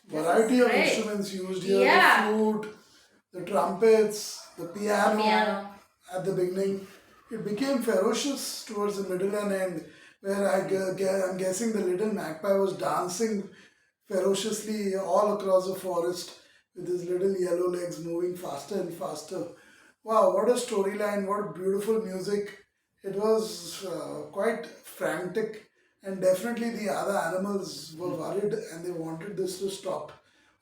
variety of great. instruments used here. Yeah. The flute, the trumpets, the piano. Piano. At the beginning. It became ferocious towards the middle and end, where I'm guessing the little magpie was dancing ferociously all across the forest with his little yellow legs moving faster and faster. Wow, what a storyline, what beautiful music. It was quite frantic, and definitely the other animals were worried and they wanted this to stop.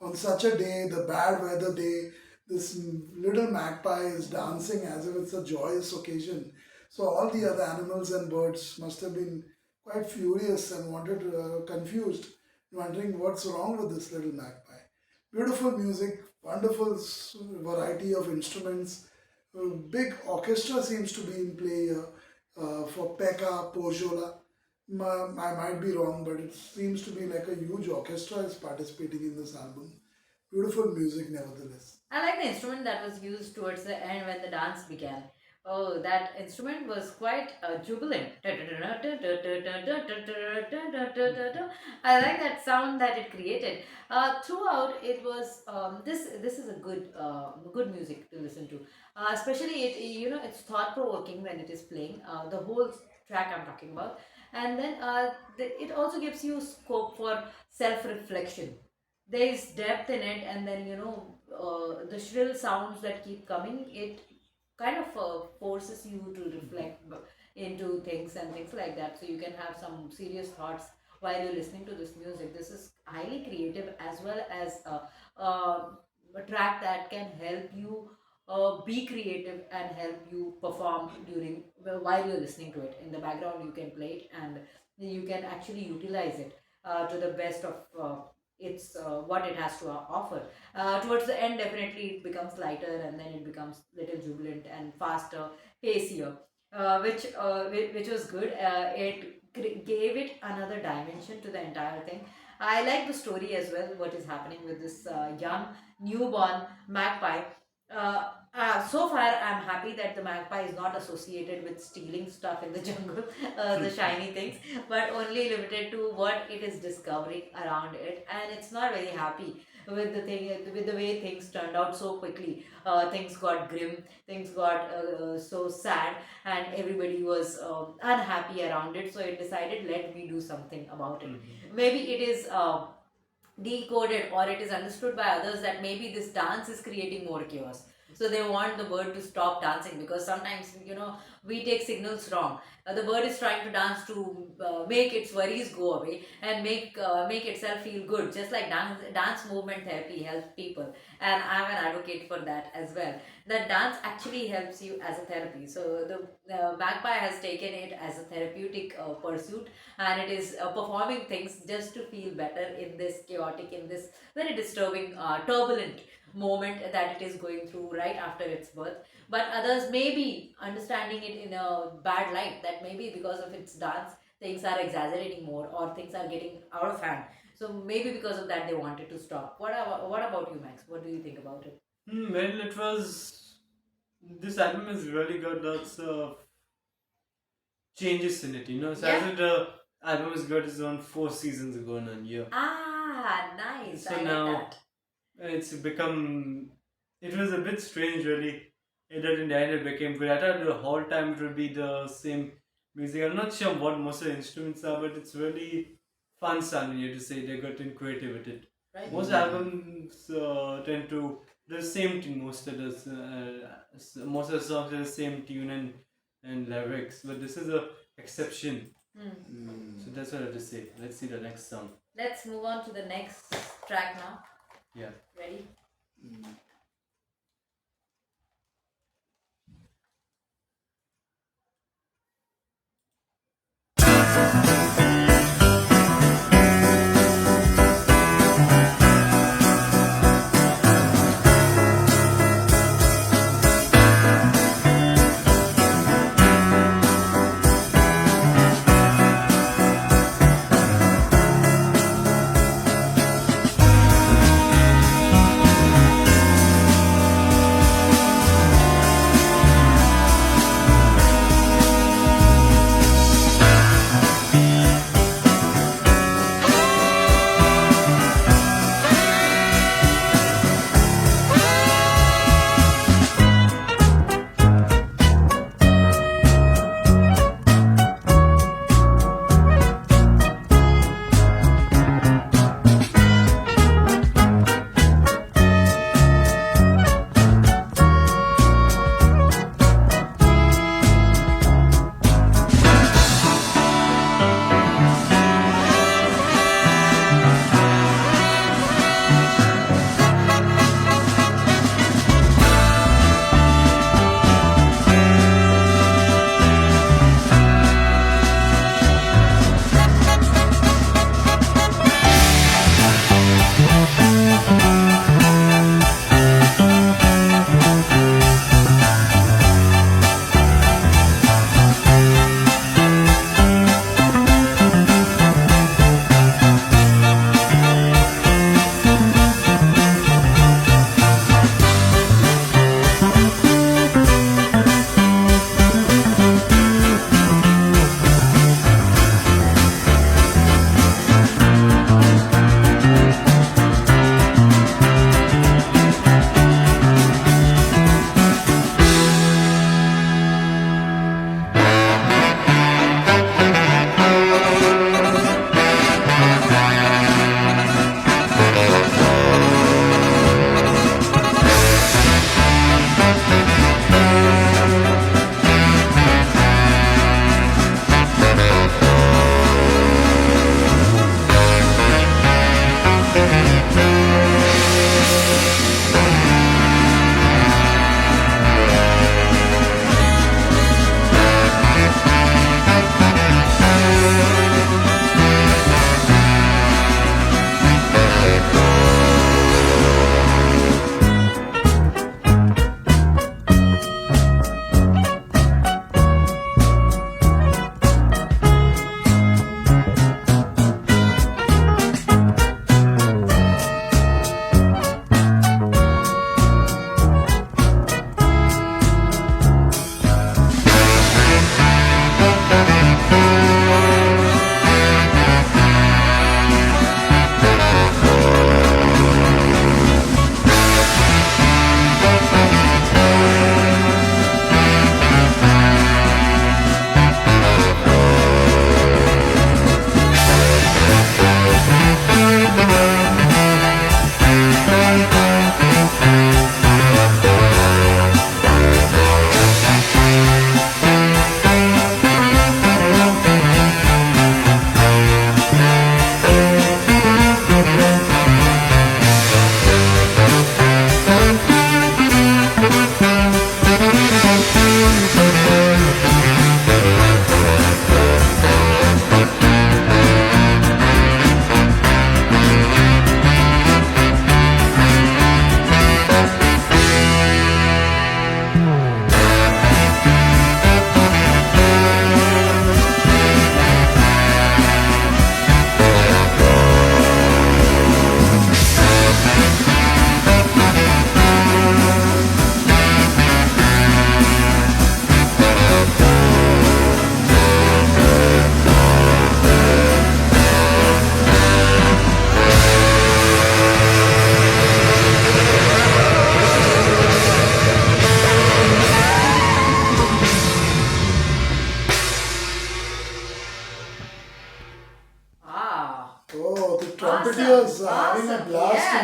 On such a day, the bad weather day, this little magpie is dancing as if it's a joyous occasion. So all the other animals and birds must have been quite furious and confused, wondering what's wrong with this little magpie. Beautiful music, wonderful variety of instruments. A big orchestra seems to be in play here for PEKKA, POHJOLA. I might be wrong, but it seems to be like a huge orchestra is participating in this album. Beautiful music, nevertheless. I like the instrument that was used towards the end when the dance began. Oh, that instrument was quite jubilant. I like that sound that it created. Throughout, it was this is a good music to listen to. Especially it's thought provoking when it is playing. The whole track I'm talking about, and then it also gives you scope for self reflection. There is depth in it, and then the shrill sounds that keep coming, it kind of forces you to reflect into things and things like that, so you can have some serious thoughts while you're listening to this music. This is highly creative, as well as a track that can help you be creative and help you perform during while you're listening to it. In the background you can play it, and you can actually utilize it to the best of it's what it has to offer. Towards the end, definitely it becomes lighter, and then it becomes little jubilant and faster, pacier, which was good. It gave it another dimension to the entire thing. I like the story as well. What is happening with this young newborn magpie? So far, I'm happy that the magpie is not associated with stealing stuff in the jungle, the shiny things, but only limited to what it is discovering around it. And it's not very happy with the thing, with the way things turned out so quickly. Things got grim, things got so sad, and everybody was unhappy around it. So it decided, let me do something about it. Maybe it is. Decoded, or it is understood by others that maybe this dance is creating more chaos, so they want the bird to stop dancing, because sometimes we take signals wrong. The bird is trying to dance to make its worries go away and make itself feel good, just like dance movement therapy helps people, and I'm an advocate for that as well. That dance actually helps you as a therapy. So the magpie has taken it as a therapeutic pursuit, and it is performing things just to feel better in this chaotic, in this very disturbing, turbulent moment that it is going through right after its birth. But others may be understanding it in a bad light, that maybe because of its dance things are exaggerating more, or things are getting out of hand. So maybe because of that they wanted to stop. What about you, Max? What do you think about it? Well, it was. This album is really good. Lots of changes in it. So Yeah. as the album is good, it's on 4 seasons ago in a year. Ah, nice. So I like now that. it's become. It was a bit strange, really. It at the end it became good. I thought the whole time it would be the same music. I'm not sure what most of the instruments are, but it's really fun sounding. You have to say they're getting creative with it. Right. Most albums tend to the same tune. Most of the songs are the same tune and lyrics, but this is a exception. So that's what I have to say. Let's see the next song. Let's move on to the next track now. Yeah. Ready?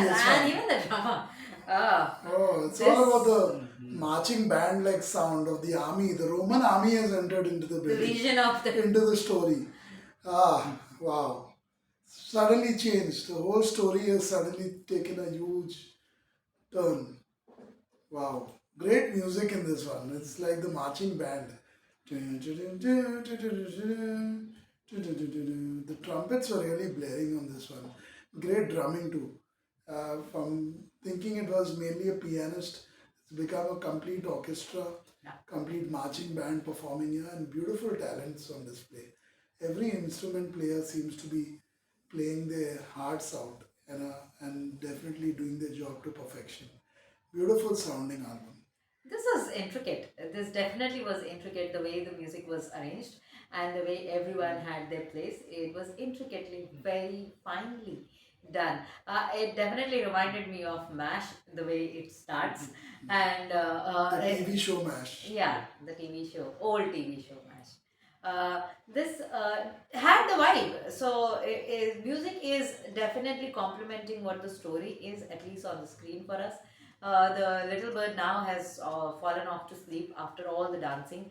this and one. even the drama. Ah, Oh, it's this all about the Mhm. marching band like sound of the army. The Roman army has entered into the the building, region of the into the story. Ah, wow. Suddenly changed. The whole story has suddenly taken a huge turn. Wow. Great music in this one. It's like the marching band. The trumpets were really blaring on this one. Great drumming too. From thinking it was mainly a pianist, it's become a complete orchestra, complete marching band performing here, and beautiful talents on display. Every instrument player seems to be playing their hearts out and definitely doing their job to perfection. Beautiful sounding album. This was intricate. This definitely was intricate, the way the music was arranged and the way everyone had their place. It was intricately, very finely done. It definitely reminded me of MASH, the way it starts. And The TV show MASH. yeah, the TV show, old TV show MASH. This had the vibe. So, music is definitely complementing what the story is, at least on the screen for us. The little bird now has fallen off to sleep after all the dancing,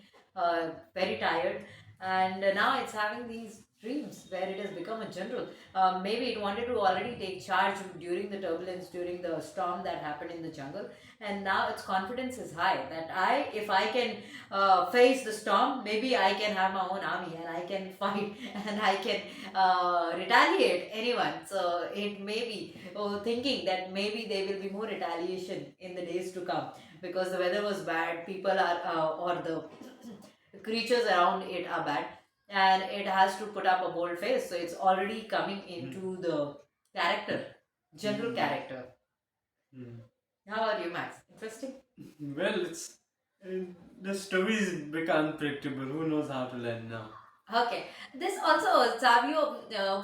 very tired, and now it's having these dreams where it has become a general. Maybe it wanted to already take charge during the turbulence, during the storm that happened in the jungle, and now its confidence is high that if I can face the storm, maybe I can have my own army and I can fight and I can retaliate anyone. So it may be thinking that maybe there will be more retaliation in the days to come because the weather was bad, people are or the creatures around it are bad, and it has to put up a bold face. So it's already coming into the character, general character. Mhm. How about you, Max? Interesting. Well, uh, the stories become unpredictable. Who knows how to land now? Okay, this also Savio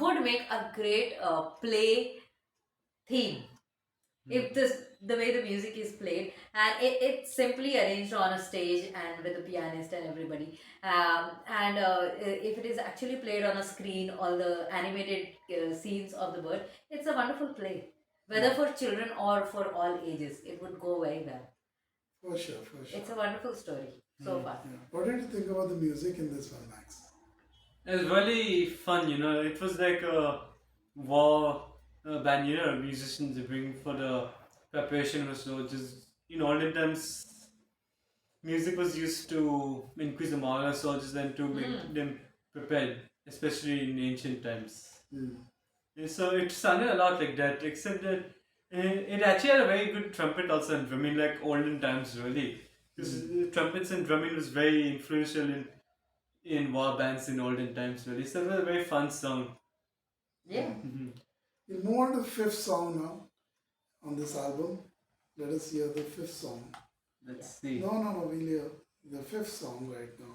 would make a great play theme if the way the music is played, and it's simply arranged on a stage and with a pianist and everybody, and if it is actually played on a screen, all the animated scenes of the bird, it's a wonderful play, whether for children or for all ages. It would go very well. For sure, for sure. It's a wonderful story so far. Yeah. What did you think about the music in this one, Max? It was really fun, you know. It was like a war band, you know, musicians bring for the preparation of soldiers. In olden times, music was used to increase the morale of soldiers and to make them prepared, especially in ancient times. Hmm. And so it sounded a lot like that, except that it actually had a very good trumpet also and drumming, like olden times, really. Because trumpets and drumming was very influential in war bands in olden times, really. So it was a very fun song. Yeah. Mhm. We'll move on to the fifth song now on this album. Let us hear the fifth song. Let's see. No, we'll hear the fifth song right now.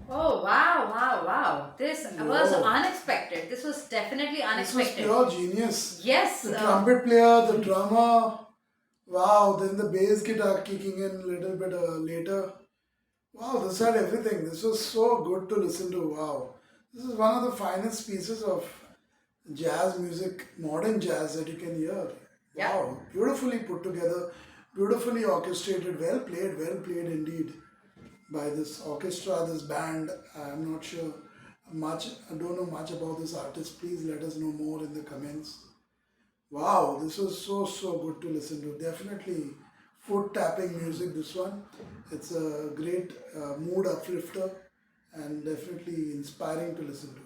Oh wow, wow, wow! This was Whoa. unexpected. This was definitely This was unexpected. pure genius. Yes. The trumpet player, the drummer, wow, then the bass guitar kicking in a little bit later. Wow, this had everything. This was so good to listen to. Wow. This is one of the finest pieces of jazz music, modern jazz that you can hear. Yeah. Wow, beautifully put together, beautifully orchestrated, well played indeed by this orchestra, this band. I'm not sure much, I don't know much about this artist. Please let us know more in the comments. Wow, this was so good to listen to. Definitely foot tapping music, this one. It's a great mood uplifter and definitely inspiring to listen to.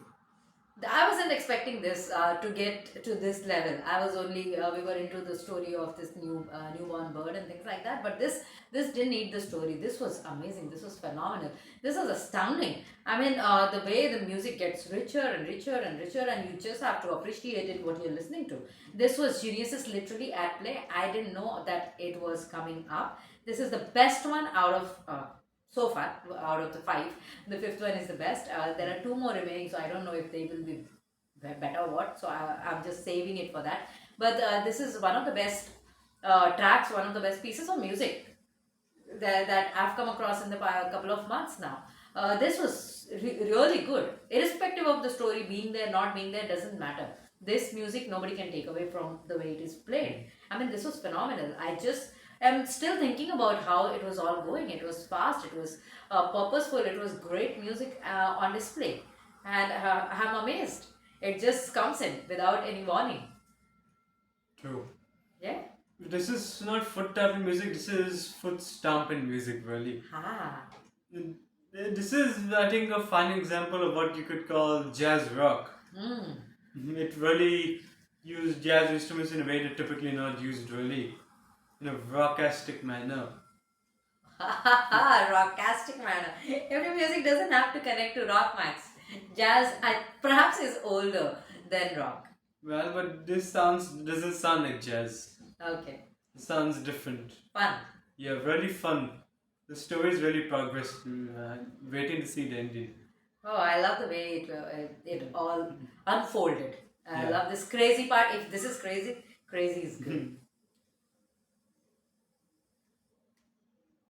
I wasn't expecting this to get to this level. I was only we were into the story of this newborn bird and things like that. But this didn't need the story. This was amazing. This was phenomenal. This was astounding. I mean, the way the music gets richer and richer and richer, and you just have to appreciate it what you're listening to. This was geniuses literally at play. I didn't know that it was coming up. This is the best one out of. So far, out of the five, the fifth one is the best. There are two more remaining, so I don't know if they will be better or what. So I'm just saving it for that. But this is one of the best tracks, one of the best pieces of music that I've come across in the couple of months now. This was really good. Irrespective of the story being there, not being there, doesn't matter. This music nobody can take away from the way it is played. I mean, this was phenomenal. I just am still thinking about how it was all going. It was fast, it was purposeful, it was great music on display. And I'm amazed. It just comes in without any warning. True. Yeah? This is not foot tapping music, this is foot stomping music, really. Ah. This is, I think, a fine example of what you could call jazz rock. It really used jazz instruments in a way that typically not used, really, in a rockastic manner. Rockastic manner. Every music doesn't have to connect to rock, Max. Jazz perhaps is older than rock. Well, but this doesn't sound like jazz. Okay. It sounds different. Fun. Yeah, really fun. The story is really progressed. Waiting to see the ending. Oh, I love the way it all unfolded. I Yeah. love this crazy part. If this is crazy, crazy is good.